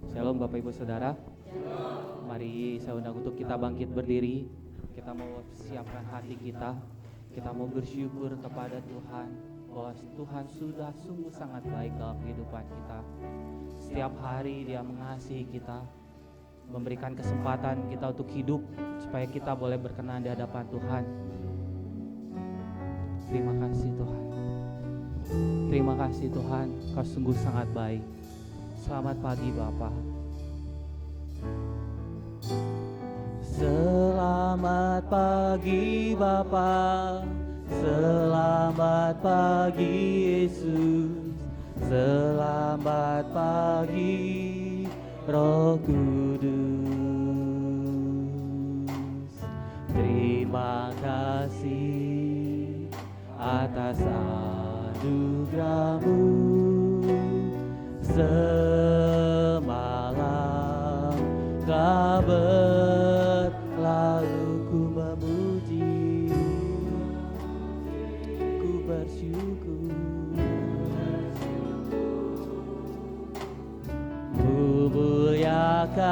Shalom Bapak Ibu Saudara. Mari saya undang untuk kita bangkit berdiri. Kita mau siapkan hati kita. Kita mau bersyukur kepada Tuhan bahwa Tuhan sudah sungguh sangat baik dalam kehidupan kita. Setiap hari Dia mengasihi kita, memberikan kesempatan kita untuk hidup supaya kita boleh berkenan di hadapan Tuhan. Terima kasih Tuhan. Terima kasih Tuhan, Kau sungguh sangat baik. Selamat pagi Bapa. Selamat pagi Bapa, selamat pagi Yesus, selamat pagi Roh Kudus. Terima kasih atas anugerah-Mu. Semalam telah berlalu, ku memuji, ku bersyukur, memuliakan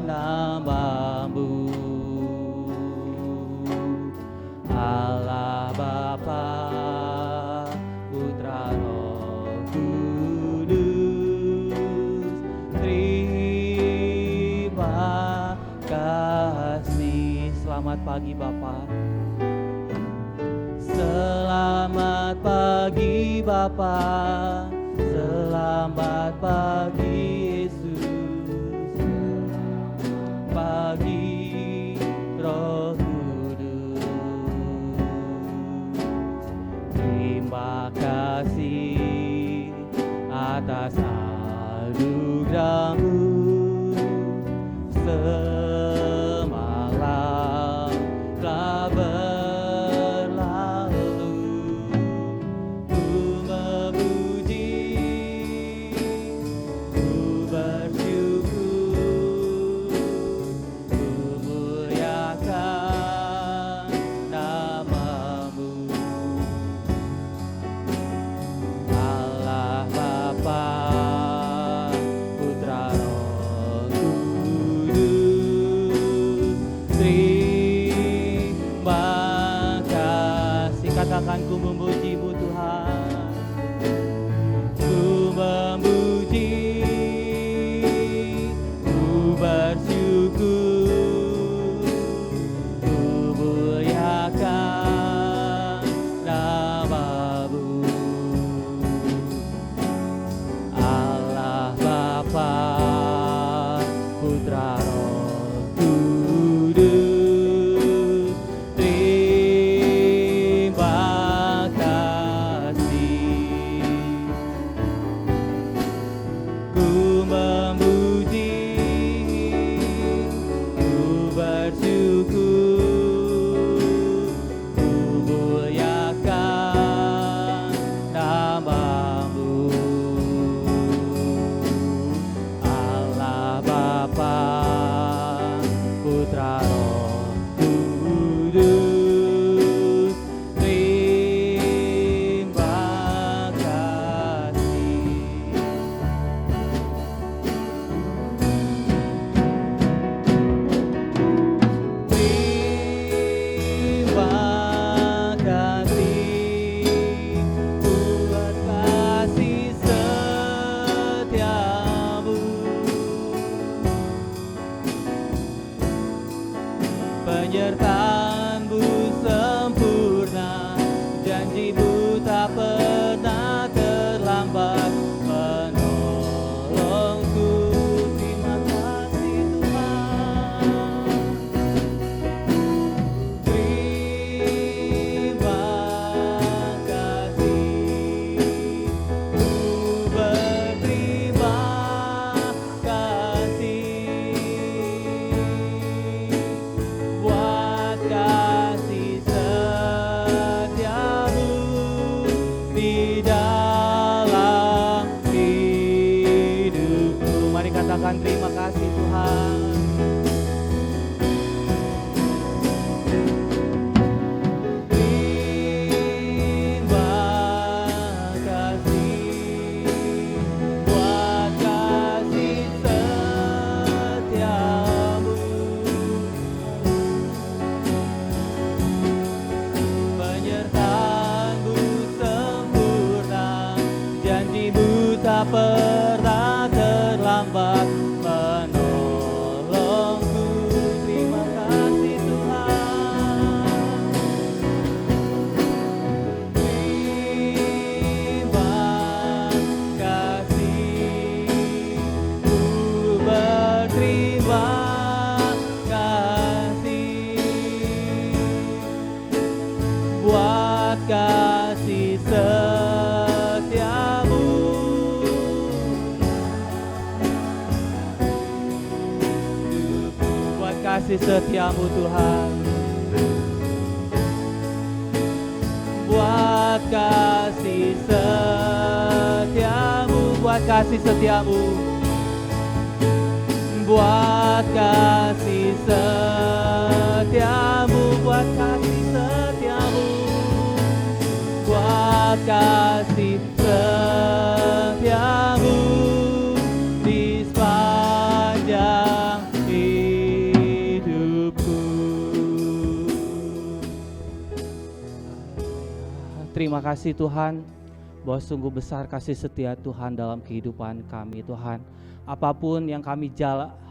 nama-Mu, Allah Bapa, Putra, Roh Kudus. Terima kasih. Selamat pagi Bapa. Selamat pagi Bapa, selamat pagi Yesus, selamat pagi Roh Kudus. Terima kasih atas anugerah-Mu. Semalam telah berlalu, ku memuji, ku bersyukur, ku muliakan nama-Mu, Allah Bapa, Putra, Roh Kudus. Terima kasih. Katakan, ku memuji-Mu Tuhan, ku memuji, ku bersyukur, ku muliakan nama-Mu, Allah Bapa, Putra, Roh Kudus. Terima kasih. Ku memuji, ku bersyukur, ku muliakan nama-Mu, Allah Bapa, Putra, Roh Kudus. Terima kasih. Terima kasih buat kasih setia-Mu, penyertaan-Mu sempurna, janji-Mu tak pernah terlambat menolongku. Terima kasih Tuhan. Terima kasih, ku berterima kasih buat kasih setia-Mu di dalam hidupku. Mari katakan, terima kasih Tuhan. Terima kasih buat kasih kasih setiamu Tuhan. Buat kasih setiamu, buat kasih setiamu, buat kasih setiamu, buat kasih setiamu, buat kasih setiamu di sepanjang hidupku. Terima kasih Tuhan, bahwa sungguh besar kasih setia Tuhan dalam kehidupan kami Tuhan. Apapun yang kami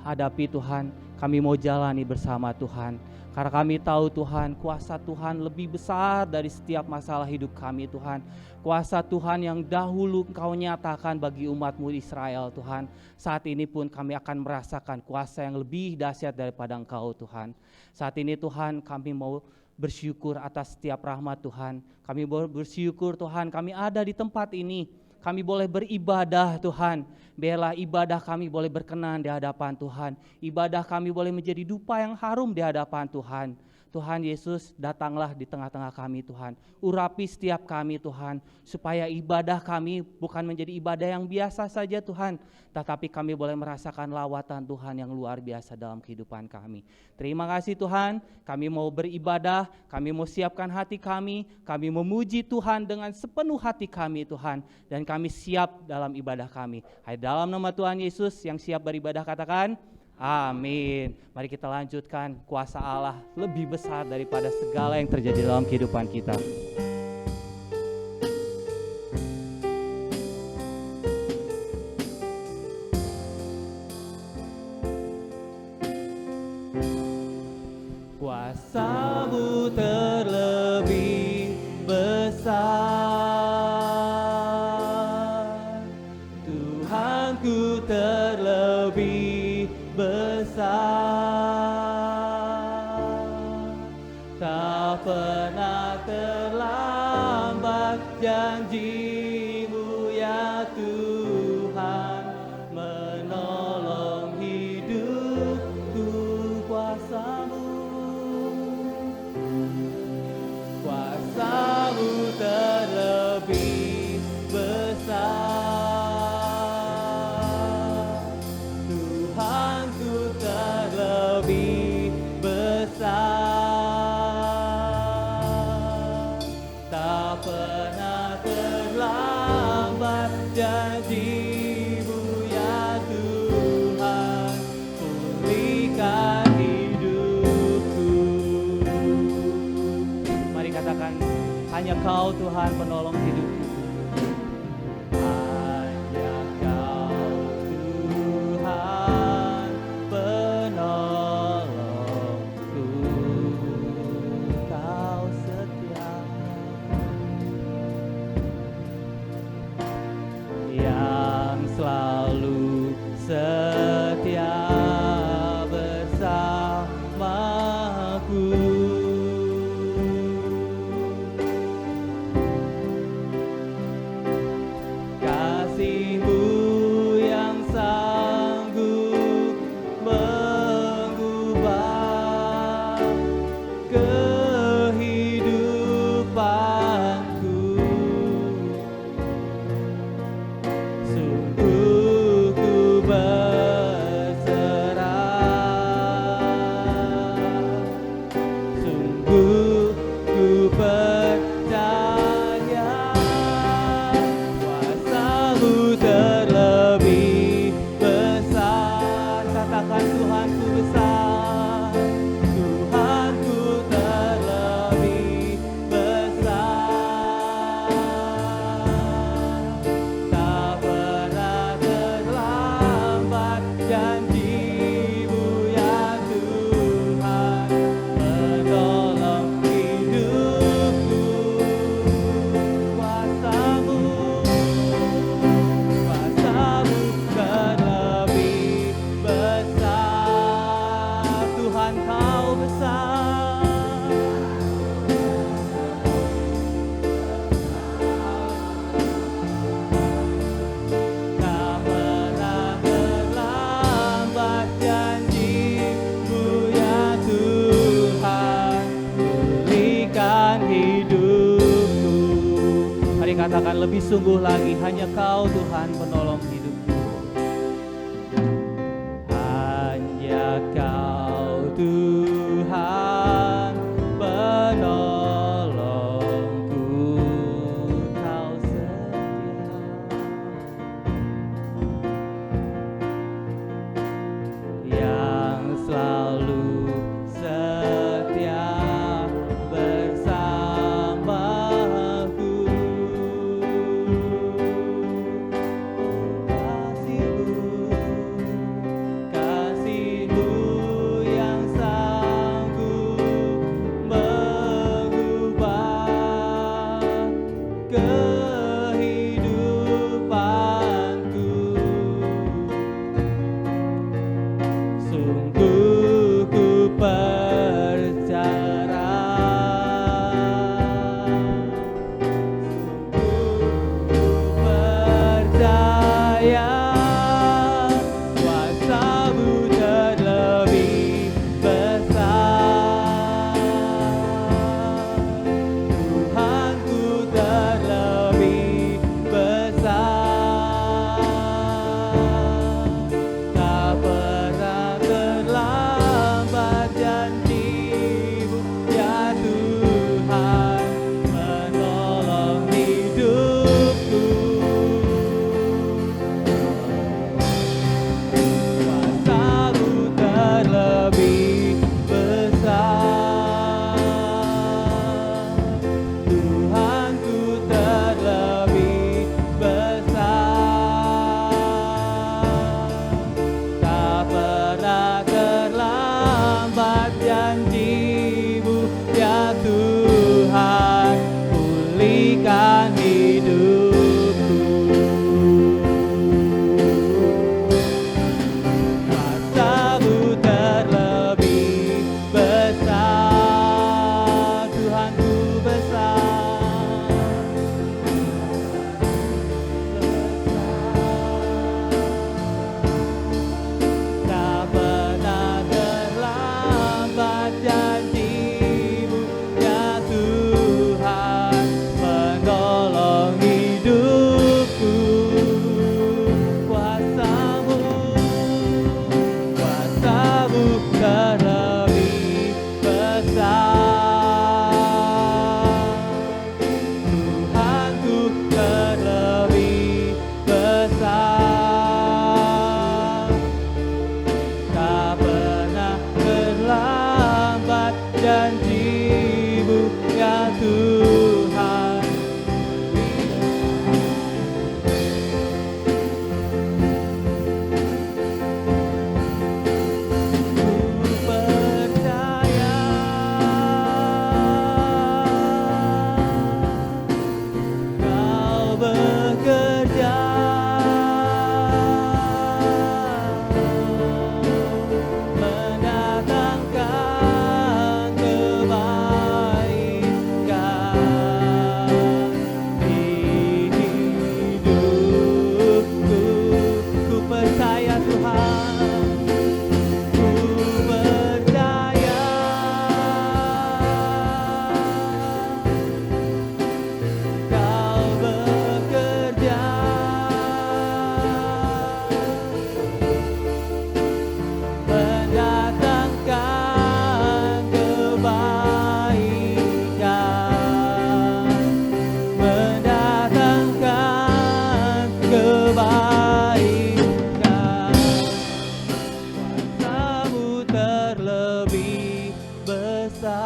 hadapi Tuhan, kami mau jalani bersama Tuhan. Karena kami tahu Tuhan, kuasa Tuhan lebih besar dari setiap masalah hidup kami Tuhan. Kuasa Tuhan yang dahulu Engkau nyatakan bagi umat-Mu Israel Tuhan. Saat ini pun kami akan merasakan kuasa yang lebih dahsyat daripada Engkau Tuhan. Saat ini Tuhan, kami mau bersyukur atas setiap rahmat Tuhan. Kami bersyukur Tuhan, kami ada di tempat ini. Kami boleh beribadah Tuhan. Biarlah ibadah kami boleh berkenan di hadapan Tuhan. Ibadah kami boleh menjadi dupa yang harum di hadapan Tuhan. Tuhan Yesus, datanglah di tengah-tengah kami Tuhan. Urapi setiap kami Tuhan, supaya ibadah kami bukan menjadi ibadah yang biasa saja Tuhan, tetapi kami boleh merasakan lawatan Tuhan yang luar biasa dalam kehidupan kami. Terima kasih Tuhan, kami mau beribadah, kami mau siapkan hati kami memuji Tuhan dengan sepenuh hati kami Tuhan, dan kami siap dalam ibadah kami. Hai, dalam nama Tuhan Yesus yang siap beribadah katakan, amin. Mari kita lanjutkan. Kuasa Allah lebih besar daripada segala yang terjadi dalam kehidupan kita. Kuasa-Mu terlebih besar, Tuhanku terlebih besar, tak pernah terlambat janji-Mu ya Tuhan, menolong hidupku. Kuasa-Mu terlebih besar, Tuhanku terlebih besar, tak pernah terlambat janji-Mu ya Tuhan, pulihkan hidupku. Mari katakan, hanya Kau Tuhan penolong hidupku. Selalu setia bersamaku. katakan lebih sungguh lagi, hanya Kau Tuhan penolong hidupku. Hanya Kau Tuhan penolongku, Kau setia. Yang selalu setia bersamaku. Kasih-Mu yang sanggup mengubah kehidupanku. Sungguh ku percaya, kuasa-Mu terlebih besar, Tuhanku terlebih besar. Tak pernah terlambat janji-Mu, ya Tuhan, menolong hidupku. Kuasa-Mu terlebih besar, Tuhanku terlebih besar. Tak pernah terlambat janji-Mu, ya Tuhan, pulihkan hidupku. Kuasa-Mu terlebih besar, Tuhanku besar. Tak pernah terlambat janji-Mu, ya Tuhan, menolong hidupku. Kuasa-Mu terlebih besar, Tuhanku terlebih besar. Tak pernah terlambat janji-Mu, ya Tuhan. Ku percaya Kau bekerja, mendatangkan kebaikan di hidupku. Ku percaya Tuhan, ku percaya Kau bekerja, mendatangkan kebaikan, mendatangkan kebaikan. Kuasa-Mu terlebih besar,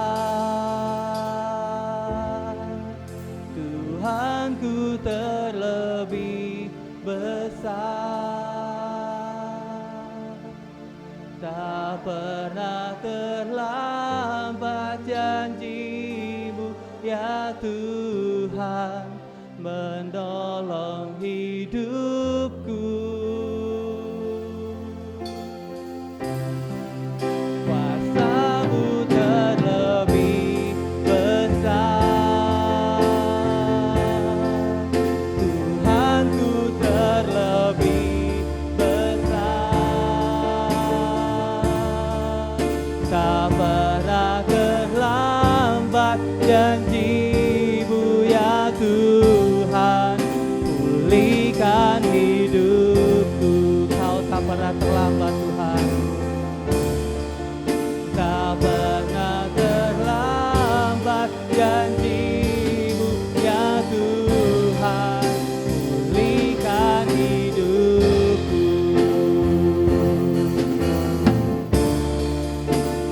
Tuhanku terlebih besar. Tak pernah terlambat janji-Mu, ya Tuhan, menolong hidupku. Kuasa-Mu terlebih besar, Tuhanku terlebih besar. Tak pernah terlambat janji-Mu, ya Tuhan, pernah terlambat Tuhan. Tak pernah terlambat janji-Mu ya Tuhan, pulihkan hidupku.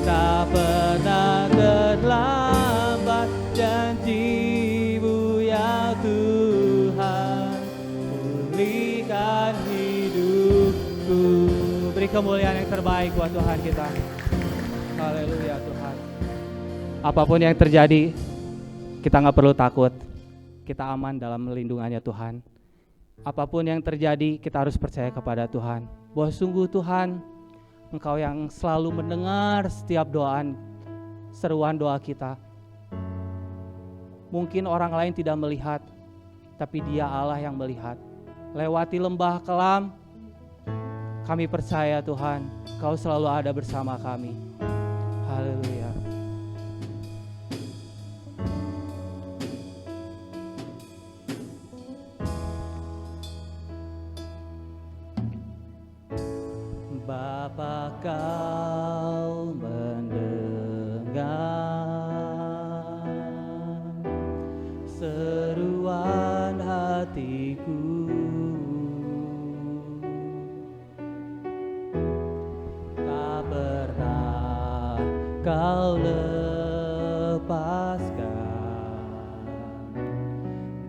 Tak pernah terlambat janji-Mu ya Tuhan, pulihkan hidupku. Beri kemuliaan yang terbaik buat Tuhan kita. Haleluya Tuhan. Apapun yang terjadi, kita gak perlu takut. Kita aman dalam lindungannya Tuhan. Apapun yang terjadi, kita harus percaya kepada Tuhan. Bahwa sungguh Tuhan, Engkau yang selalu mendengar setiap doa, seruan doa kita. Mungkin orang lain tidak melihat, tapi Dia Allah yang melihat. Lewati lembah kelam, kami percaya Tuhan, Kau selalu ada bersama kami. Haleluya. Bapa, Kau mendengar seruan hatiku. Tak pernah Kau lepaskan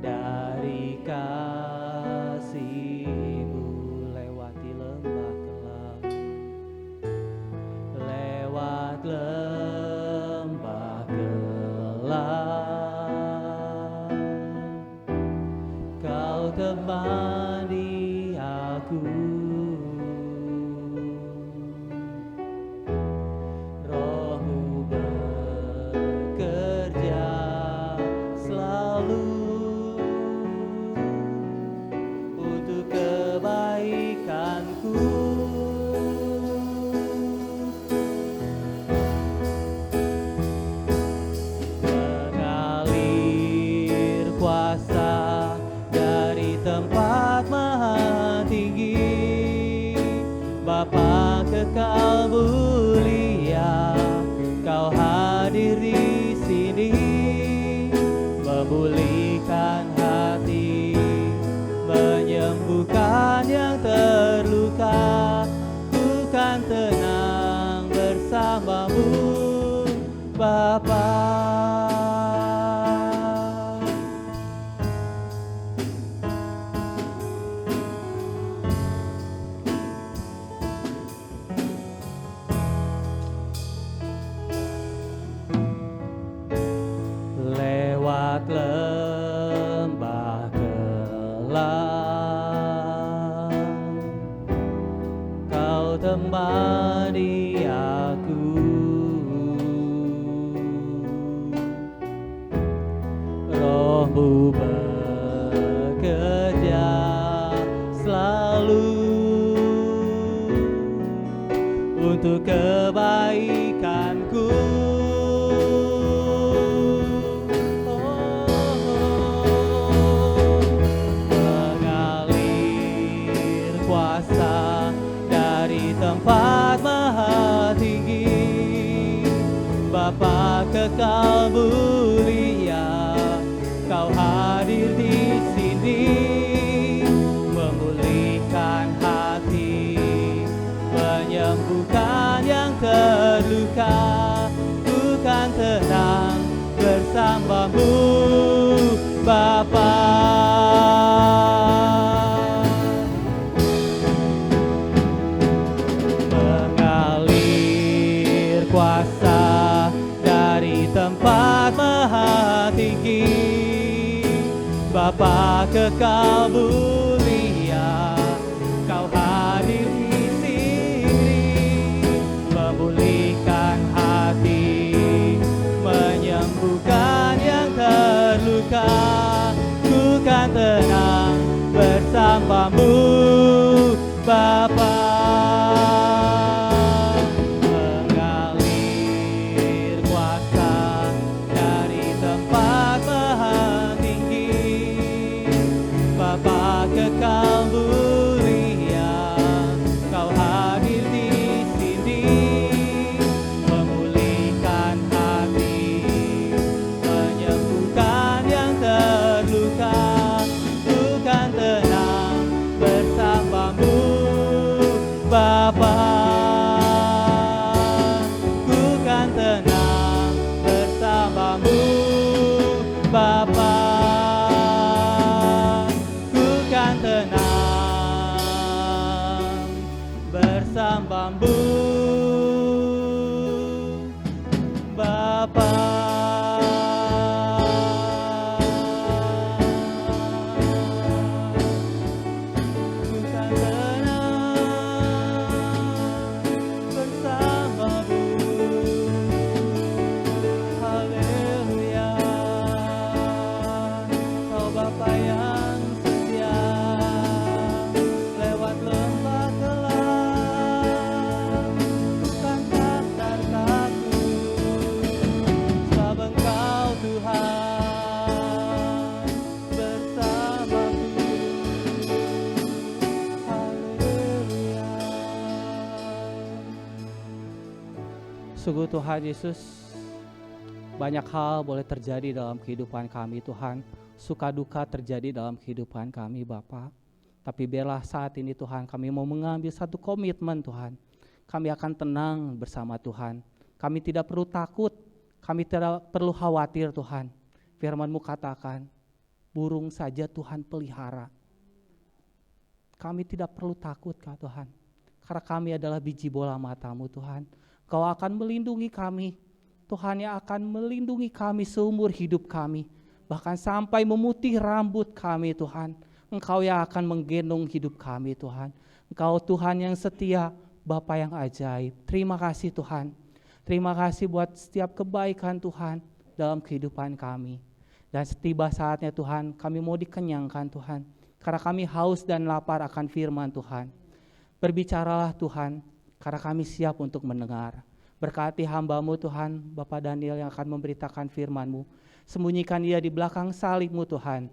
dari kasih-Mu. Lewati lembah kelam, lewat lembah kelam, Kau temani aku. Bapa kekal mulia, Kau hadir di sini, memulihkan hati, menyembuhkan yang terluka. Ku kan tenang bersama-Mu, Bapa. Lembah kelam, Kau temani aku. Roh-Mu bekerja selalu untuk kebaikanku. Tempat maha tinggi, Bapa kekal mulia, Kau hadir di sini, memulihkan hati, menyembuhkan yang terluka. Ku kan tenang bersama-Mu, Bapa. Tempat maha tinggi, Bapa kekal mulia, Kau hadir di sini, memulihkan hati, menyembuhkan yang terluka. Ku kan tenang bersama-Mu, Bapa. Kekal mulia, Kau bersamamu Bapa. Ku kan tenang bersamamu. Haleluya. Kau Bapa yang setia, lewat lembah gelap bukan tak takut, sebab Engkau Tuhan bersamaku. Haleluya. Sungguh Tuhan Yesus, banyak hal boleh terjadi dalam kehidupan kami Tuhan. Suka duka terjadi dalam kehidupan kami Bapa. Tapi biarlah saat ini Tuhan kami mau mengambil satu komitmen Tuhan. Kami akan tenang bersama Tuhan. Kami tidak perlu takut. Kami tidak perlu khawatir Tuhan. Firman-Mu katakan, burung saja Tuhan pelihara. Kami tidak perlu takut Tuhan. Karena kami adalah biji bola mata-Mu Tuhan. Kau akan melindungi kami. Tuhan yang akan melindungi kami seumur hidup kami. Bahkan sampai memutih rambut kami Tuhan. Engkau yang akan menggendong hidup kami Tuhan. Engkau Tuhan yang setia, Bapa yang ajaib. Terima kasih Tuhan. Terima kasih buat setiap kebaikan Tuhan dalam kehidupan kami. Dan setiba saatnya Tuhan, kami mau dikenyangkan Tuhan. Karena kami haus dan lapar akan firman Tuhan. Berbicaralah Tuhan, karena kami siap untuk mendengar. Berkati hamba-Mu Tuhan, Bapak Daniel yang akan memberitakan firman-Mu. Sembunyikan dia di belakang salib-Mu Tuhan.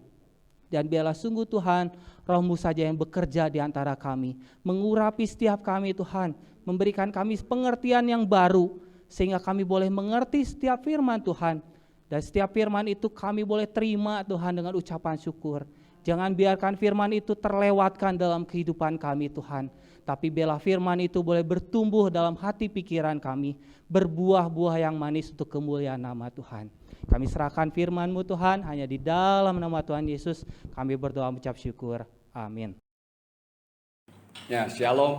Dan biarlah sungguh Tuhan, Roh-Mu saja yang bekerja di antara kami. Mengurapi setiap kami Tuhan. Memberikan kami pengertian yang baru. Sehingga kami boleh mengerti setiap firman Tuhan. Dan setiap firman itu kami boleh terima Tuhan dengan ucapan syukur. Jangan biarkan firman itu terlewatkan dalam kehidupan kami Tuhan. Tapi biarlah firman itu boleh bertumbuh dalam hati pikiran kami. Berbuah-buah yang manis untuk kemuliaan nama Tuhan. Kami serahkan firman-Mu Tuhan, hanya di dalam nama Tuhan Yesus kami berdoa mengucap syukur. Amin. Ya, shalom.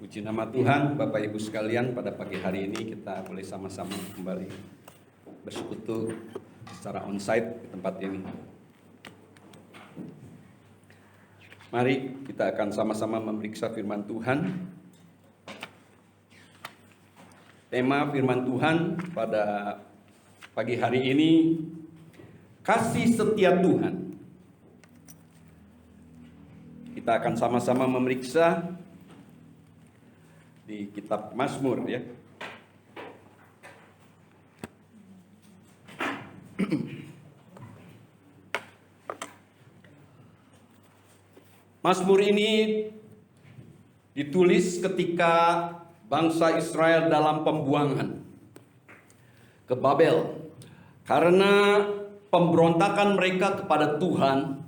Puji nama Tuhan, Bapak Ibu sekalian, pada pagi hari ini kita boleh sama-sama kembali bersekutu secara onsite di tempat ini. Mari kita akan sama-sama memeriksa firman Tuhan. Tema firman Tuhan pada pagi hari ini, kasih setia Tuhan. Kita akan sama-sama memeriksa di kitab Mazmur ya. Mazmur ini ditulis ketika bangsa Israel dalam pembuangan ke Babel karena pemberontakan mereka kepada Tuhan,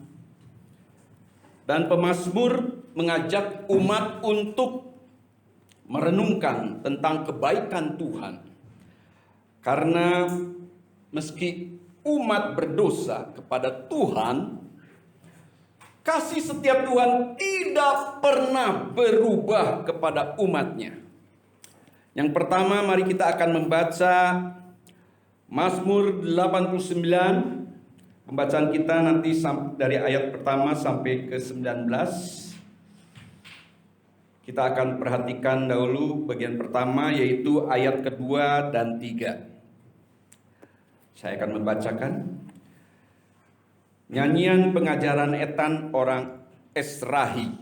dan pemazmur mengajak umat untuk merenungkan tentang kebaikan Tuhan. Karena meski umat berdosa kepada Tuhan, kasih setiap Tuhan tidak pernah berubah kepada umatnya. Yang pertama, mari kita akan membaca Mazmur 89. Pembacaan kita nanti dari ayat pertama sampai ke 19. Kita akan perhatikan dahulu bagian pertama, yaitu ayat kedua dan 3. Saya akan membacakan. Nyanyian pengajaran Etan orang Esrahi.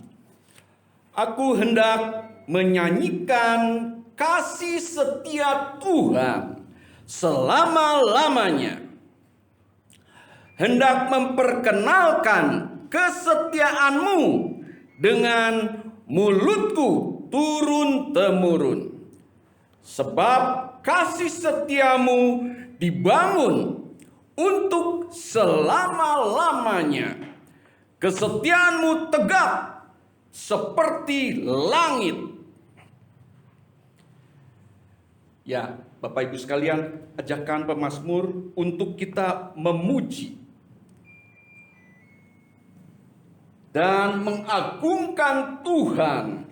Aku hendak menyanyikan kasih setia Tuhan selama-lamanya. Hendak memperkenalkan kesetiaan-Mu dengan mulutku turun-temurun. Sebab kasih setiamu dibangun untuk selama-lamanya. Kesetiaanmu tegak seperti langit. Ya, Bapak Ibu sekalian, ajakan pemazmur untuk kita memuji dan mengagungkan Tuhan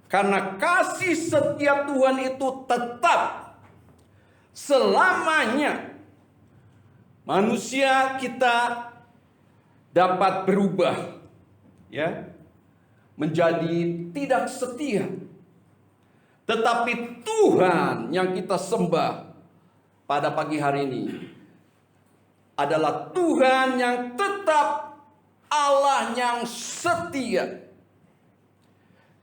Karena kasih setia Tuhan itu tetap selamanya. Manusia kita dapat berubah, ya, menjadi tidak setia. Tetapi Tuhan yang kita sembah pada pagi hari ini adalah Tuhan yang tetap Allah yang setia.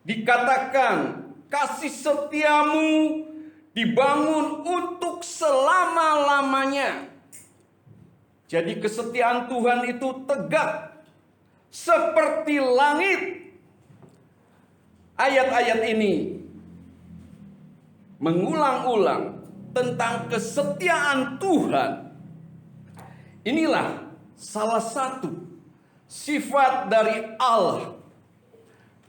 Dikatakan kasih setiamu dibangun untuk selama-lamanya. Jadi kesetiaan Tuhan itu tegak seperti langit. Ayat-ayat ini mengulang-ulang tentang kesetiaan Tuhan. Inilah salah satu sifat dari Allah.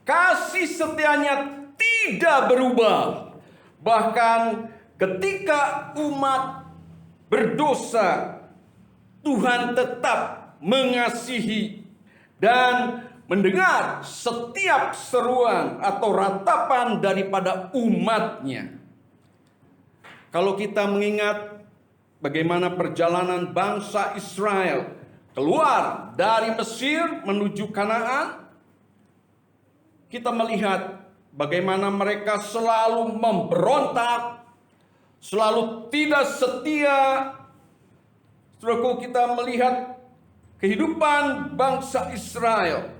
Kasih setianya tidak berubah. Bahkan ketika umat berdosa, Tuhan tetap mengasihi dan mendengar setiap seruan atau ratapan daripada umatnya. Kalau kita mengingat bagaimana perjalanan bangsa Israel keluar dari Mesir menuju Kanaan, kita melihat bagaimana mereka selalu memberontak, selalu tidak setia. Saudaraku, kita melihat kehidupan bangsa Israel.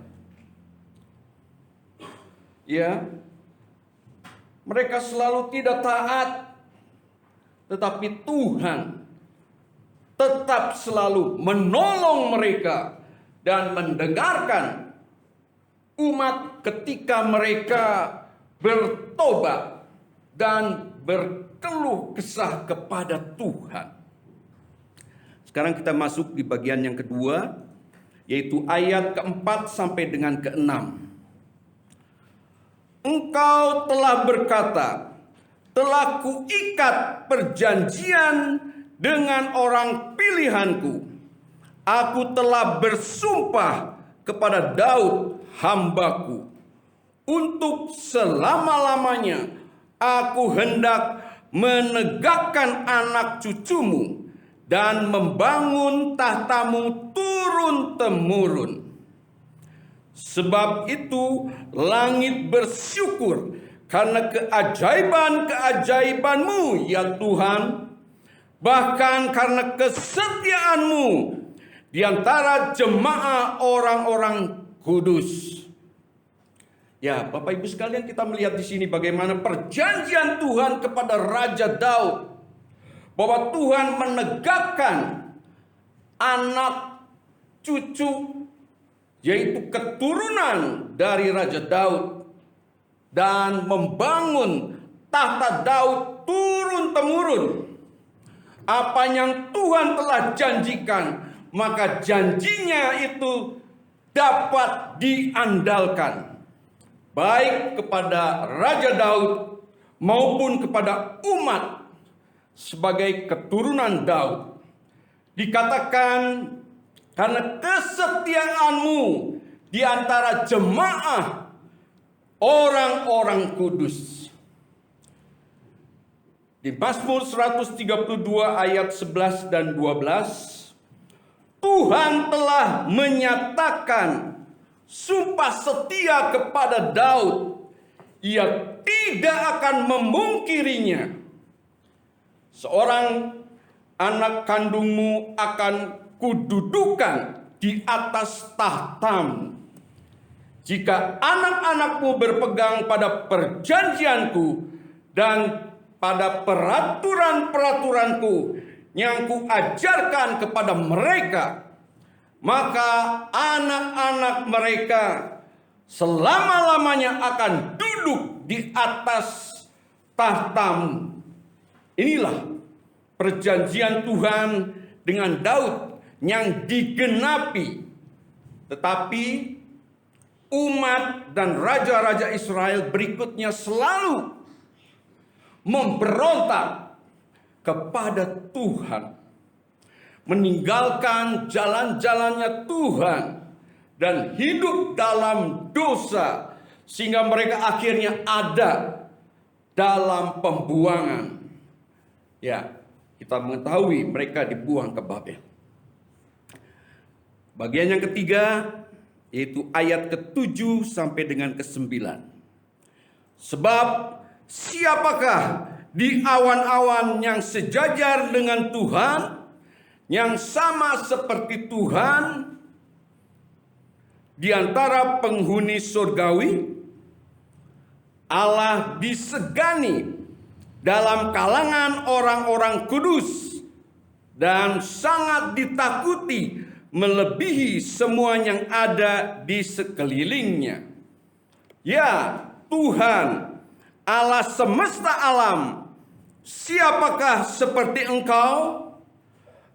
Ya, mereka selalu tidak taat, tetapi Tuhan tetap selalu menolong mereka dan mendengarkan umat ketika mereka bertobat dan berkeluh kesah kepada Tuhan. Sekarang kita masuk di bagian yang kedua, yaitu ayat keempat sampai dengan keenam. Engkau telah berkata, telah kuikat perjanjian dengan orang pilihanku. Aku telah bersumpah kepada Daud hambaku. Untuk selama-lamanya aku hendak menegakkan anak cucumu dan membangun tahtamu turun-temurun. Sebab itu langit bersyukur karena keajaiban-keajaibanmu ya Tuhan, bahkan karena kesetiaanmu di antara jemaah orang-orang kudus. Ya, Bapak Ibu sekalian, kita melihat di sini bagaimana perjanjian Tuhan kepada Raja Daud, bahwa Tuhan menegakkan anak cucu, yaitu keturunan dari Raja Daud, dan membangun tahta Daud turun-temurun. Apa yang Tuhan telah janjikan, maka janjinya itu dapat diandalkan, baik kepada Raja Daud maupun kepada umat sebagai keturunan Daud. Dikatakan karena kesetiaanmu di antara jemaah orang-orang kudus. Di Mazmur 132 ayat 11 dan 12, Tuhan telah menyatakan sumpah setia kepada Daud. Ia tidak akan memungkirinya. Seorang anak kandungmu akan kududukan di atas tahtamu. Jika anak-anakmu berpegang pada perjanjianku dan pada peraturan-peraturanku yang kuajarkan kepada mereka, maka anak-anak mereka selama-lamanya akan duduk di atas tahtamu. Inilah perjanjian Tuhan dengan Daud yang digenapi. Tetapi umat dan raja-raja Israel berikutnya selalu memberontak kepada Tuhan, meninggalkan jalan-jalannya Tuhan dan hidup dalam dosa sehingga mereka akhirnya ada dalam pembuangan. Ya, kita mengetahui mereka dibuang ke Babel. Bagian yang ketiga yaitu ayat ke-7 sampai dengan ke-9. Sebab siapakah di awan-awan yang sejajar dengan Tuhan, yang sama seperti Tuhan di antara penghuni surgawi? Allah disegani dalam kalangan orang-orang kudus dan sangat ditakuti melebihi semua yang ada di sekelilingnya. Ya Tuhan, Allah semesta alam, siapakah seperti Engkau?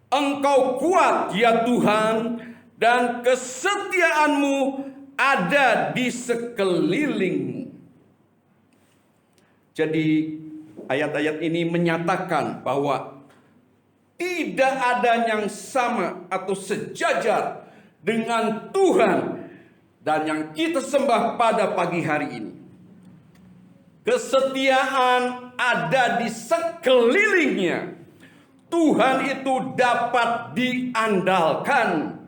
Engkau kuat ya Tuhan, dan kesetiaan-Mu ada di sekelilingmu. Jadi ayat-ayat ini menyatakan bahwa tidak ada yang sama atau sejajar dengan Tuhan dan yang kita sembah pada pagi hari ini. Kesetiaan ada di sekelilingnya. Tuhan itu dapat diandalkan.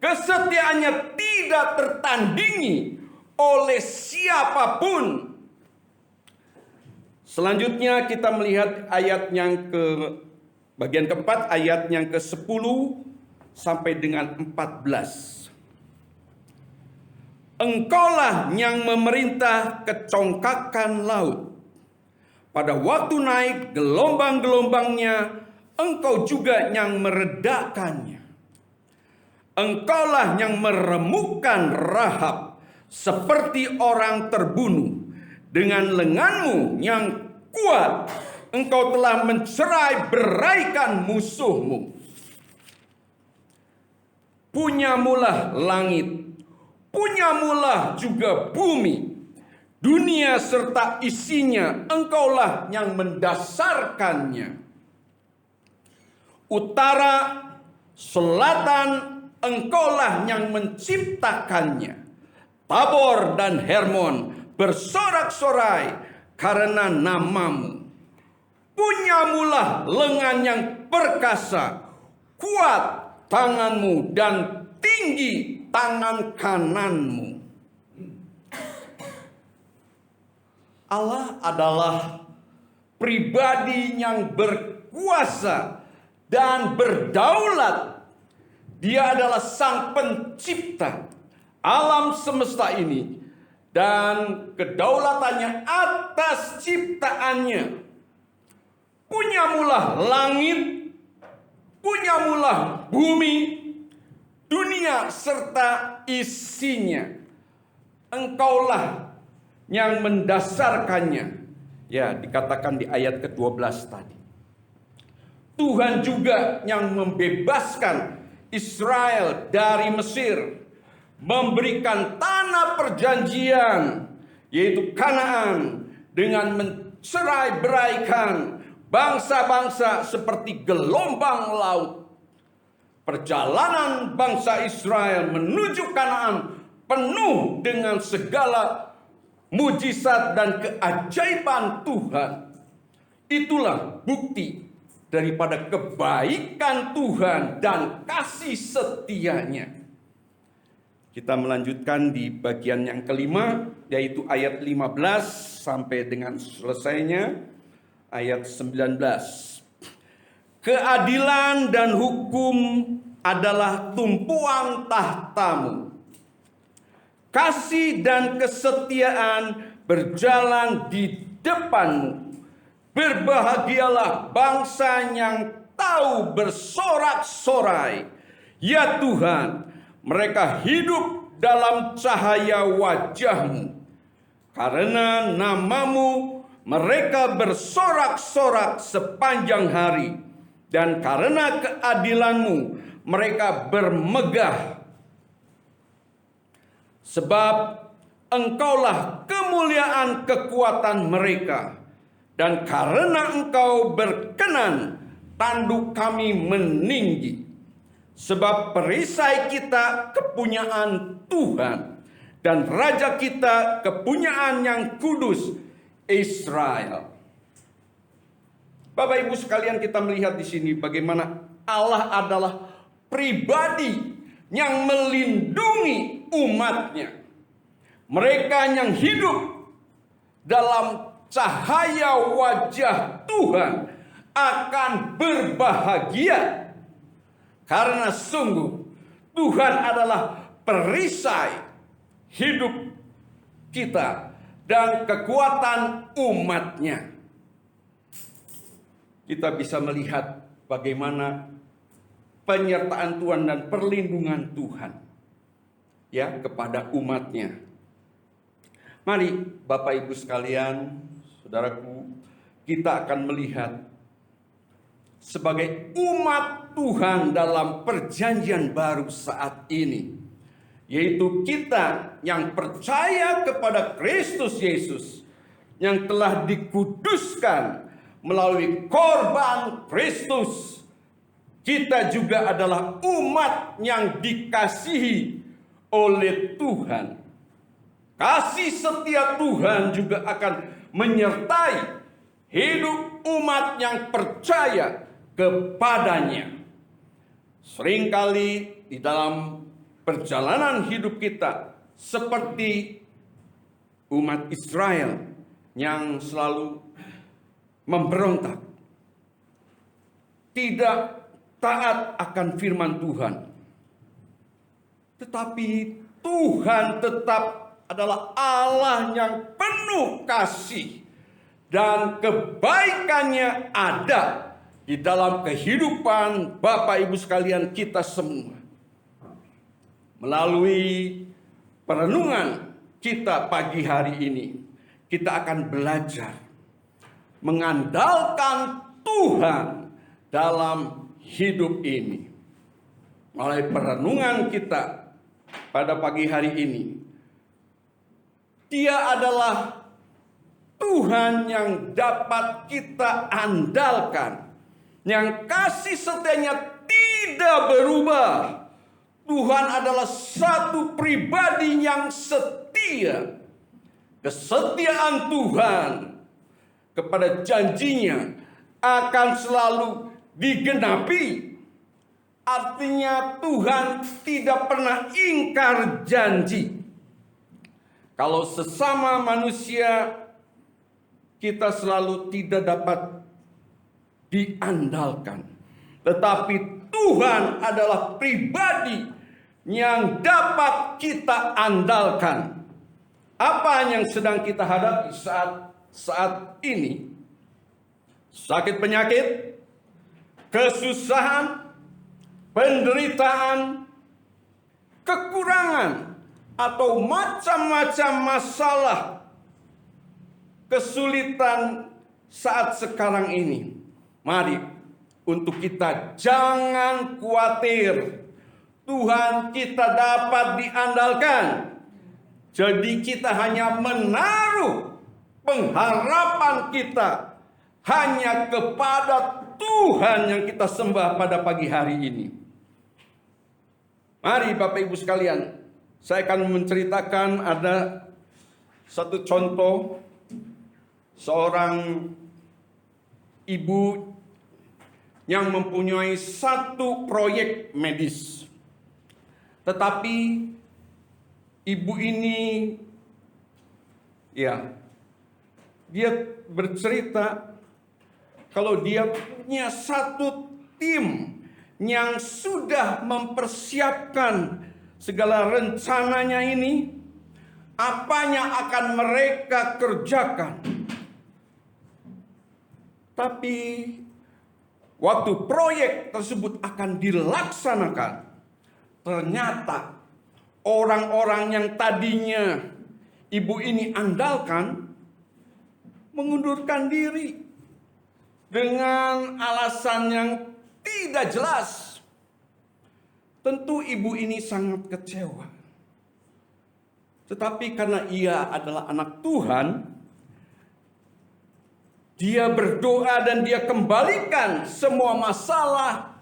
Kesetiaannya tidak tertandingi oleh siapapun. Selanjutnya kita melihat ayat yang bagian keempat, ayat yang ke-10 sampai dengan 14. Engkaulah yang memerintah kecongkakan laut. Pada waktu naik gelombang-gelombangnya, Engkau juga yang meredakannya. Engkaulah yang meremukkan Rahab seperti orang terbunuh. Dengan lenganmu yang kuat, Engkau telah mencerai beraikan musuhmu. Punyamulah langit, punyamulah juga bumi, dunia serta isinya, Engkaulah yang mendasarkannya. Utara, selatan, Engkaulah yang menciptakannya. Tabor dan Hermon bersorak-sorai karena namamu. Punyamulah lengan yang perkasa, kuat tanganmu dan tinggi tangan kananmu. Allah adalah pribadi yang berkuasa dan berdaulat. Dia adalah sang pencipta alam semesta ini dan kedaulatannya atas ciptaannya. Punyamulah langit, punyamulah bumi, dunia serta isinya. Engkaulah yang mendasarkannya. Ya, dikatakan di ayat ke-12 tadi. Tuhan juga yang membebaskan Israel dari Mesir, memberikan tanah perjanjian, yaitu Kanaan, dengan mencerai beraikan bangsa-bangsa seperti gelombang laut. Perjalanan bangsa Israel menuju Kanaan penuh dengan segala mujizat dan keajaiban Tuhan. Itulah bukti daripada kebaikan Tuhan dan kasih setianya. Kita melanjutkan di bagian yang kelima, yaitu ayat 15 sampai dengan selesainya ayat 19. Keadilan dan hukum adalah tumpuan tahtamu. Kasih dan kesetiaan berjalan di depanmu. Berbahagialah bangsa yang tahu bersorak-sorai. Ya Tuhan, mereka hidup dalam cahaya wajah-Mu. Karena namamu mereka bersorak-sorak sepanjang hari. Dan karena keadilan-Mu mereka bermegah. Sebab Engkaulah kemuliaan kekuatan mereka. Dan karena Engkau berkenan, tanduk kami meninggi. Sebab perisai kita kepunyaan Tuhan, dan Raja kita, kepunyaan yang kudus, Israel. Bapak Ibu sekalian, kita melihat di sini bagaimana Allah adalah pribadi yang melindungi umatnya. Mereka yang hidup dalam cahaya wajah Tuhan akan berbahagia, karena sungguh Tuhan adalah perisai hidup kita dan kekuatan umatnya. Kita bisa melihat bagaimana penyertaan Tuhan dan perlindungan Tuhan ya kepada umatnya. Mari Bapak Ibu sekalian, saudaraku, kita akan melihat sebagai umat Tuhan dalam perjanjian baru saat ini, yaitu kita yang percaya kepada Kristus Yesus yang telah dikuduskan melalui korban Kristus. Kita juga adalah umat yang dikasihi oleh Tuhan. Kasih setia Tuhan juga akan menyertai hidup umat yang percaya kepadanya. Seringkali di dalam perjalanan hidup kita seperti umat Israel yang selalu memberontak, tidak taat akan firman Tuhan. Tetapi Tuhan tetap adalah Allah yang penuh kasih, dan kebaikannya ada di dalam kehidupan Bapak Ibu sekalian kita semua. Melalui perenungan kita pagi hari ini, kita akan belajar mengandalkan Tuhan dalam hidup ini. Melalui perenungan kita pada pagi hari ini, Dia adalah Tuhan yang dapat kita andalkan, yang kasih setianya tidak berubah. Tuhan adalah satu pribadi yang setia. Kesetiaan Tuhan kepada janjinya akan selalu digenapi. Artinya Tuhan tidak pernah ingkar janji. Kalau sesama manusia, kita selalu tidak dapat diandalkan. Tetapi Tuhan adalah pribadi yang dapat kita andalkan. Apa yang sedang kita hadapi saat ini? Sakit penyakit, kesusahan, penderitaan, kekurangan, atau macam-macam masalah, kesulitan saat sekarang ini. Mari untuk kita jangan khawatir. Tuhan kita dapat diandalkan. Jadi kita hanya menaruh pengharapan kita hanya kepada Tuhan yang kita sembah pada pagi hari ini. Mari Bapak Ibu sekalian, saya akan menceritakan ada satu contoh seorang ibu yang mempunyai satu proyek medis. Tetapi ibu ini dia bercerita kalau dia punya satu tim yang sudah mempersiapkan segala rencananya ini, apanya akan mereka kerjakan. Tapi waktu proyek tersebut akan dilaksanakan, ternyata orang-orang yang tadinya ibu ini andalkan mengundurkan diri dengan alasan yang tidak jelas. Tentu ibu ini sangat kecewa. Tetapi karena ia adalah anak Tuhan, dia berdoa dan dia kembalikan semua masalah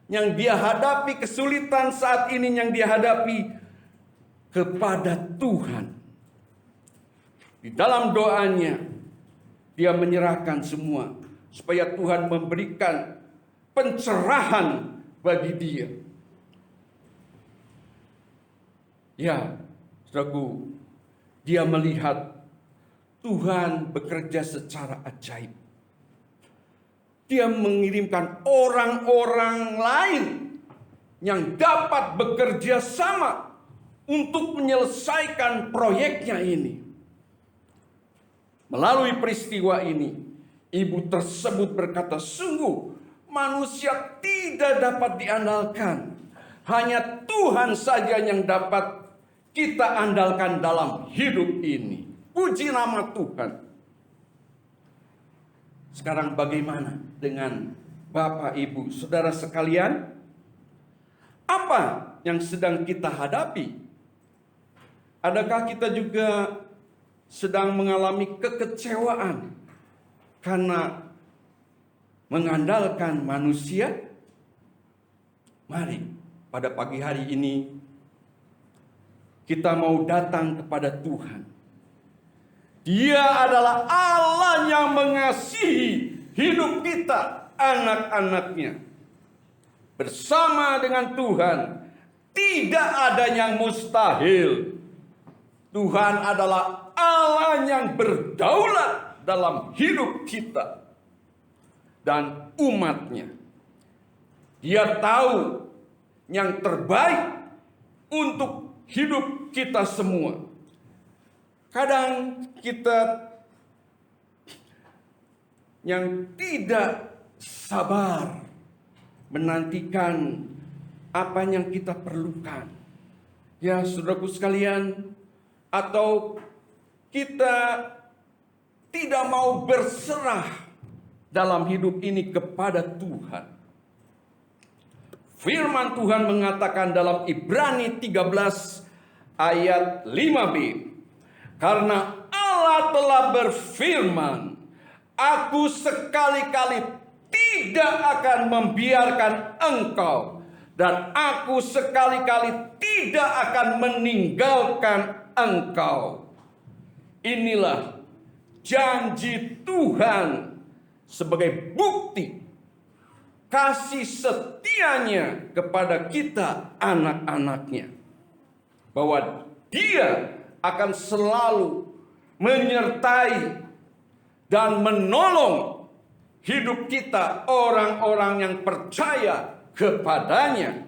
yang dia hadapi, kesulitan saat ini yang dia hadapi kepada Tuhan. Di dalam doanya, dia menyerahkan semua supaya Tuhan memberikan pencerahan bagi dia. Ya, saudaraku, dia melihat Tuhan bekerja secara ajaib. Dia mengirimkan orang-orang lain yang dapat bekerja sama untuk menyelesaikan proyeknya ini. Melalui peristiwa ini, ibu tersebut berkata, sungguh manusia tidak dapat diandalkan. Hanya Tuhan saja yang dapat kita andalkan dalam hidup ini. Puji nama Tuhan. Sekarang bagaimana dengan Bapak, Ibu, Saudara sekalian? Apa yang sedang kita hadapi? Adakah kita juga sedang mengalami kekecewaan karena mengandalkan manusia? Mari pada pagi hari ini kita mau datang kepada Tuhan. Dia adalah Allah yang mengasihi hidup kita, anak-anaknya. Bersama dengan Tuhan tidak ada yang mustahil. Tuhan adalah Allah yang berdaulat dalam hidup kita dan umatnya. Dia tahu yang terbaik untuk hidup kita semua. Kadang kita yang tidak sabar menantikan apa yang kita perlukan. Ya, saudaraku sekalian, atau kita tidak mau berserah dalam hidup ini kepada Tuhan. Firman Tuhan mengatakan dalam Ibrani 13 ayat 5b. Karena Allah telah berfirman, aku sekali-kali tidak akan membiarkan engkau, dan aku sekali-kali tidak akan meninggalkan engkau. Inilah janji Tuhan sebagai bukti kasih setianya kepada kita, anak-anaknya, bahwa Dia akan selalu menyertai dan menolong hidup kita, orang-orang yang percaya kepadanya.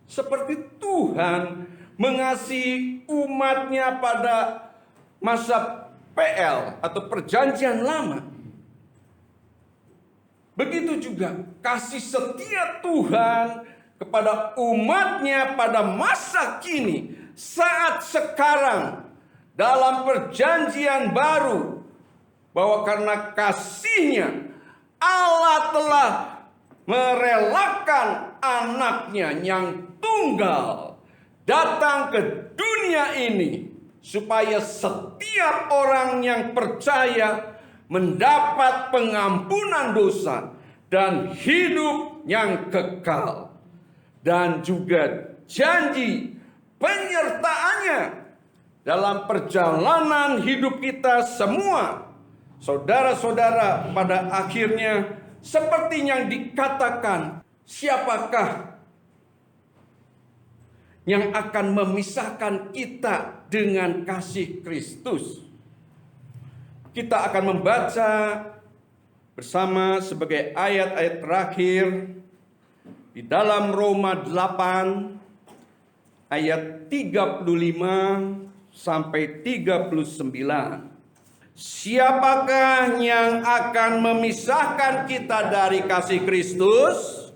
Seperti Tuhan mengasihi umatnya pada masa PL atau perjanjian lama. Begitu juga kasih setia Tuhan kepada umatnya pada masa kini, saat sekarang dalam perjanjian baru, bahwa karena kasihnya Allah telah merelakan anaknya yang tunggal datang ke dunia ini supaya setiap orang yang percaya mendapat pengampunan dosa dan hidup yang kekal, dan juga janji penyertaannya dalam perjalanan hidup kita semua. Saudara-saudara, pada akhirnya seperti yang dikatakan, siapakah yang akan memisahkan kita dengan kasih Kristus? Kita akan membaca bersama sebagai ayat-ayat terakhir di dalam Roma 8 ayat 35 sampai 39. Siapakah yang akan memisahkan kita dari kasih Kristus?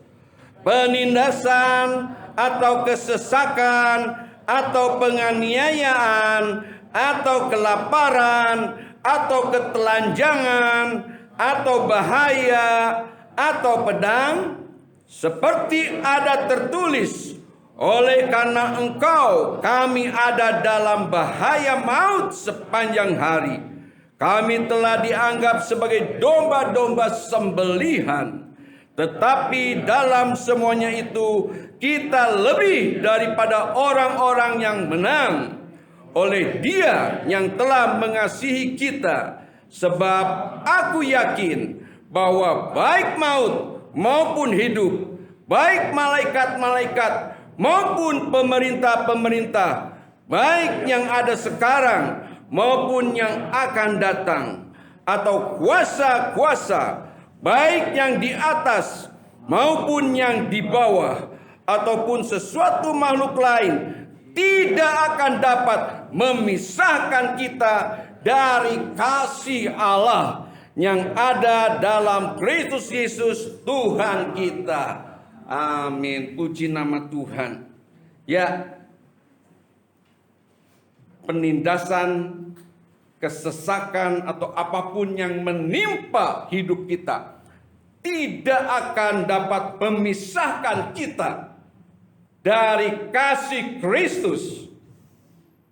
Penindasan atau kesesakan atau penganiayaan atau kelaparan atau ketelanjangan atau bahaya atau pedang? Seperti ada tertulis, oleh karena engkau kami ada dalam bahaya maut sepanjang hari. Kami telah dianggap sebagai domba-domba sembelihan. Tetapi dalam semuanya itu kita lebih daripada orang-orang yang menang oleh Dia yang telah mengasihi kita. Sebab aku yakin bahwa baik maut maupun hidup, baik malaikat-malaikat maupun pemerintah-pemerintah, baik yang ada sekarang maupun yang akan datang, atau kuasa-kuasa, baik yang di atas maupun yang di bawah, ataupun sesuatu makhluk lain, tidak akan dapat memisahkan kita dari kasih Allah yang ada dalam Kristus Yesus Tuhan kita. Amin. Puji nama Tuhan. Ya, penindasan, kesesakan atau apapun yang menimpa hidup kita tidak akan dapat memisahkan kita dari kasih Kristus.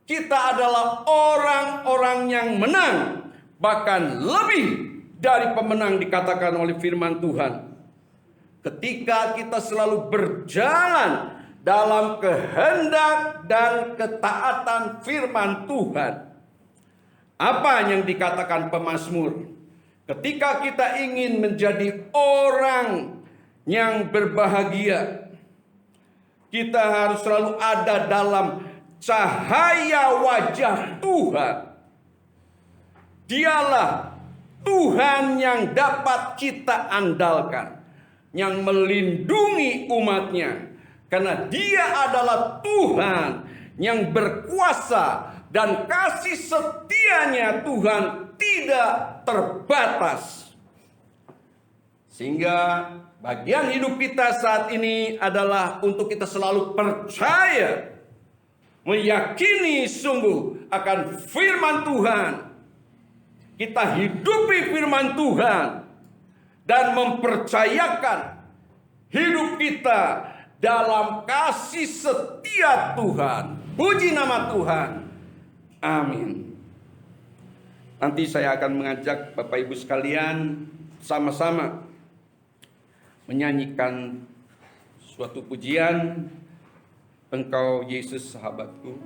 Kita adalah orang-orang yang menang, bahkan lebih dari pemenang dikatakan oleh firman Tuhan. Ketika kita selalu berjalan dalam kehendak dan ketaatan firman Tuhan. Apa yang dikatakan pemazmur? Ketika kita ingin menjadi orang yang berbahagia, kita harus selalu ada dalam cahaya wajah Tuhan. Dialah Tuhan yang dapat kita andalkan, yang melindungi umatnya. Karena Dia adalah Tuhan yang berkuasa, dan kasih setianya Tuhan tidak terbatas. Sehingga bagian hidup kita saat ini adalah untuk kita selalu percaya, meyakini sungguh akan firman Tuhan. Kita hidupi firman Tuhan dan mempercayakan hidup kita dalam kasih setia Tuhan. Puji nama Tuhan. Amin. Nanti saya akan mengajak Bapak Ibu sekalian sama-sama menyanyikan suatu pujian, Engkau Yesus sahabatku.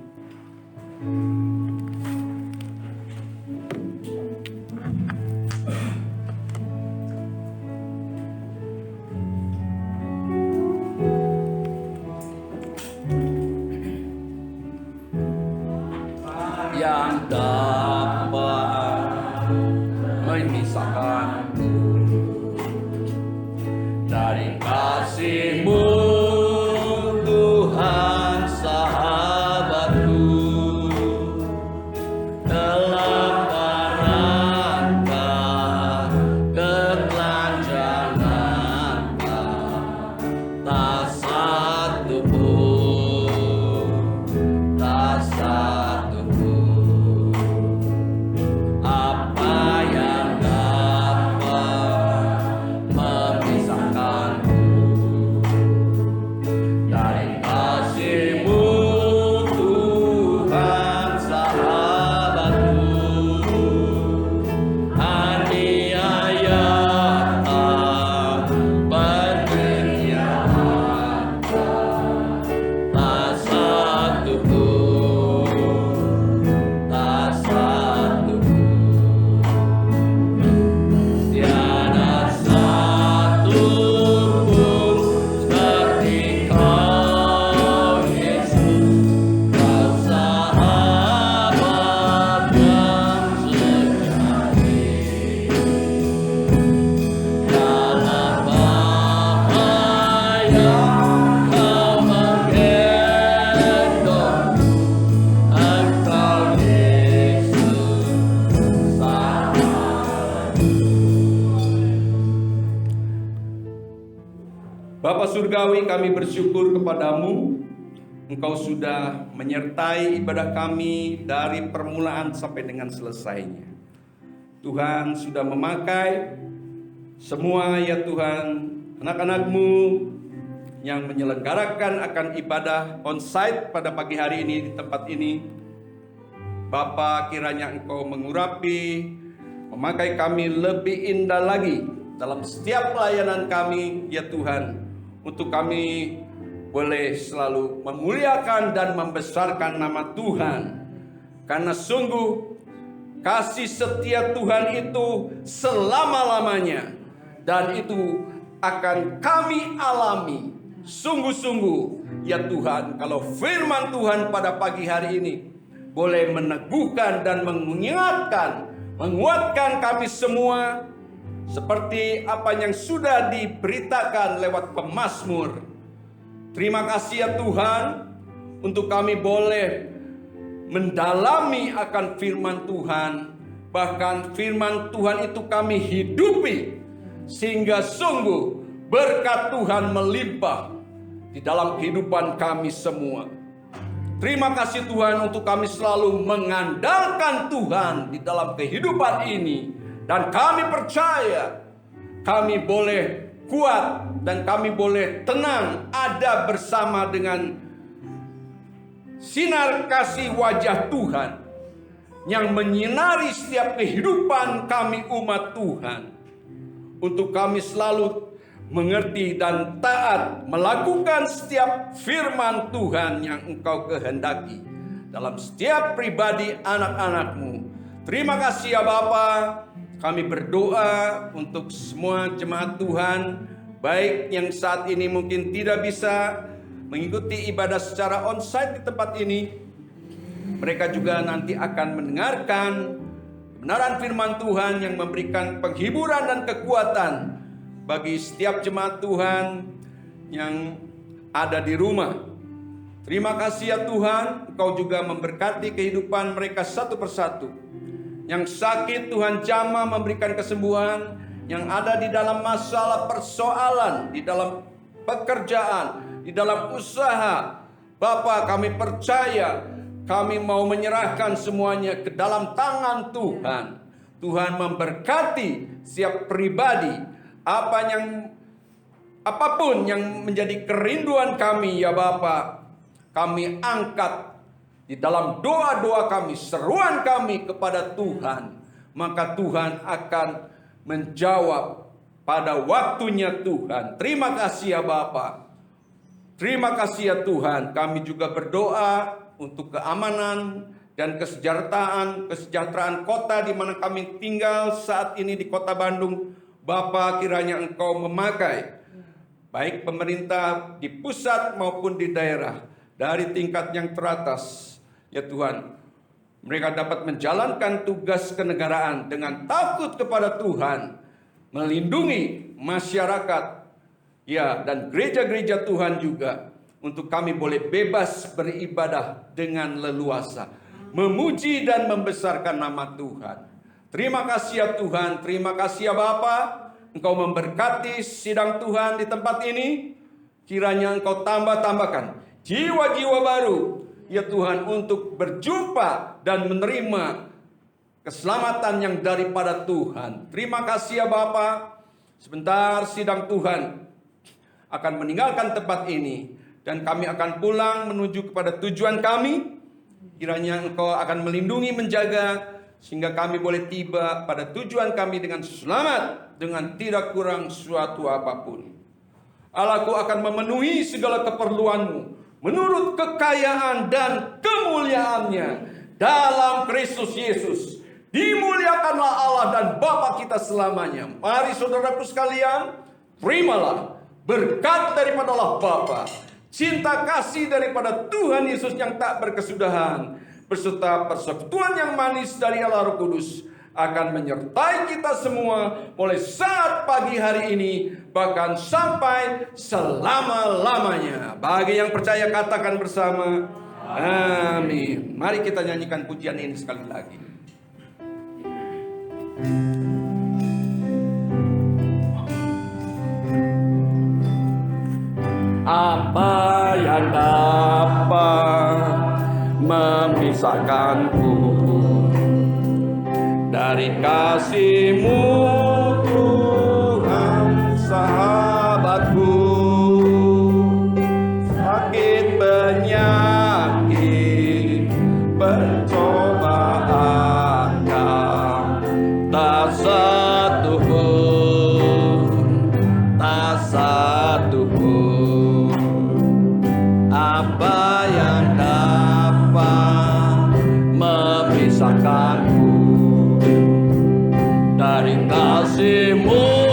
Yang dapat memisahkanku dari kasih-Mu, Tuhan sahabatku, dalam rangka ketelanjangan tak satu pun, tak satu pun apa yang dapat memisahkanku dari kasih-Mu, Tuhan sahabatku. Aniaya penderitaan tak satu pun, tak satu pun, tiada satu pun seperti Kau Yesus, Kau sahabat yang sejati. Dalam bahaya Kau menggendong, Engkau Yesus sahabatku. Bapa Surgawi, kami bersyukur kepadamu. Engkau sudah menyertai ibadah kami dari permulaan sampai dengan selesainya. Tuhan sudah memakai semua ya Tuhan anak-anak-Mu yang menyelenggarakan akan ibadah onsite pada pagi hari ini di tempat ini. Bapa, kiranya Engkau mengurapi, memakai kami lebih indah lagi dalam setiap pelayanan kami, ya Tuhan, untuk kami boleh selalu memuliakan dan membesarkan nama Tuhan. Karena sungguh kasih setia Tuhan itu selama-lamanya, dan itu akan kami alami sungguh-sungguh, ya Tuhan. Kalau firman Tuhan pada pagi hari ini boleh meneguhkan dan menguatkan kami semua, seperti apa yang sudah diberitakan lewat pemazmur. Terima kasih ya Tuhan, untuk kami boleh mendalami akan firman Tuhan. Bahkan firman Tuhan itu kami hidupi, sehingga sungguh berkat Tuhan melimpah di dalam kehidupan kami semua. Terima kasih Tuhan, untuk kami selalu mengandalkan Tuhan di dalam kehidupan ini. Dan kami percaya kami boleh kuat dan kami boleh tenang ada bersama dengan sinar kasih wajah Tuhan yang menyinari setiap kehidupan kami umat Tuhan. Untuk kami selalu mengerti dan taat melakukan setiap firman Tuhan yang Engkau kehendaki dalam setiap pribadi anak-anak-Mu. Terima kasih ya Bapa. Kami berdoa untuk semua jemaat Tuhan, baik yang saat ini mungkin tidak bisa mengikuti ibadah secara onsite di tempat ini. Mereka juga nanti akan mendengarkan kebenaran firman Tuhan yang memberikan penghiburan dan kekuatan bagi setiap jemaat Tuhan yang ada di rumah. Terima kasih ya Tuhan, Engkau juga memberkati kehidupan mereka satu persatu. Yang sakit Tuhan jamah memberikan kesembuhan, yang ada di dalam masalah persoalan, di dalam pekerjaan, di dalam usaha. Bapa, kami percaya, kami mau menyerahkan semuanya ke dalam tangan Tuhan. Tuhan memberkati setiap pribadi. Apapun yang menjadi kerinduan kami ya Bapa, kami angkat di dalam doa-doa kami, seruan kami kepada Tuhan. Maka Tuhan akan menjawab pada waktunya Tuhan. Terima kasih ya Bapa. Terima kasih ya Tuhan. Kami juga berdoa untuk keamanan dan kesejahteraan kota di mana kami tinggal saat ini di Kota Bandung. Bapa, kiranya Engkau memakai baik pemerintah di pusat maupun di daerah, dari tingkat yang teratas. Ya Tuhan, mereka dapat menjalankan tugas kenegaraan dengan takut kepada Tuhan, melindungi masyarakat, ya, dan gereja-gereja Tuhan juga, untuk kami boleh bebas beribadah dengan leluasa, memuji dan membesarkan nama Tuhan. Terima kasih ya Tuhan, terima kasih ya Bapa. Engkau memberkati sidang Tuhan di tempat ini. Kiranya Engkau tambahkan jiwa-jiwa baru, ya Tuhan, untuk berjumpa dan menerima keselamatan yang daripada Tuhan. Terima kasih ya Bapa. Sebentar sidang Tuhan akan meninggalkan tempat ini, dan kami akan pulang menuju kepada tujuan kami. Kiranya Engkau akan melindungi, menjaga, sehingga kami boleh tiba pada tujuan kami dengan selamat, dengan tidak kurang suatu apapun. Allahku akan memenuhi segala keperluanmu menurut kekayaan dan kemuliaannya dalam Kristus Yesus. Dimuliakanlah Allah dan Bapa kita selamanya. Mari saudaraku sekalian, terimalah berkat daripada Allah Bapa, cinta kasih daripada Tuhan Yesus yang tak berkesudahan, beserta persekutuan yang manis dari Allah Roh Kudus akan menyertai kita semua mulai saat pagi hari ini, bahkan sampai selama-lamanya. Bagi yang percaya katakan bersama, amin. Mari kita nyanyikan pujian ini sekali lagi. Apa yang dapat memisahkanku dari kasih-Mu, Tuhan sahabatku? Sakit, penyakit, pencobaan yang tak satu pun dari kasih-Mu.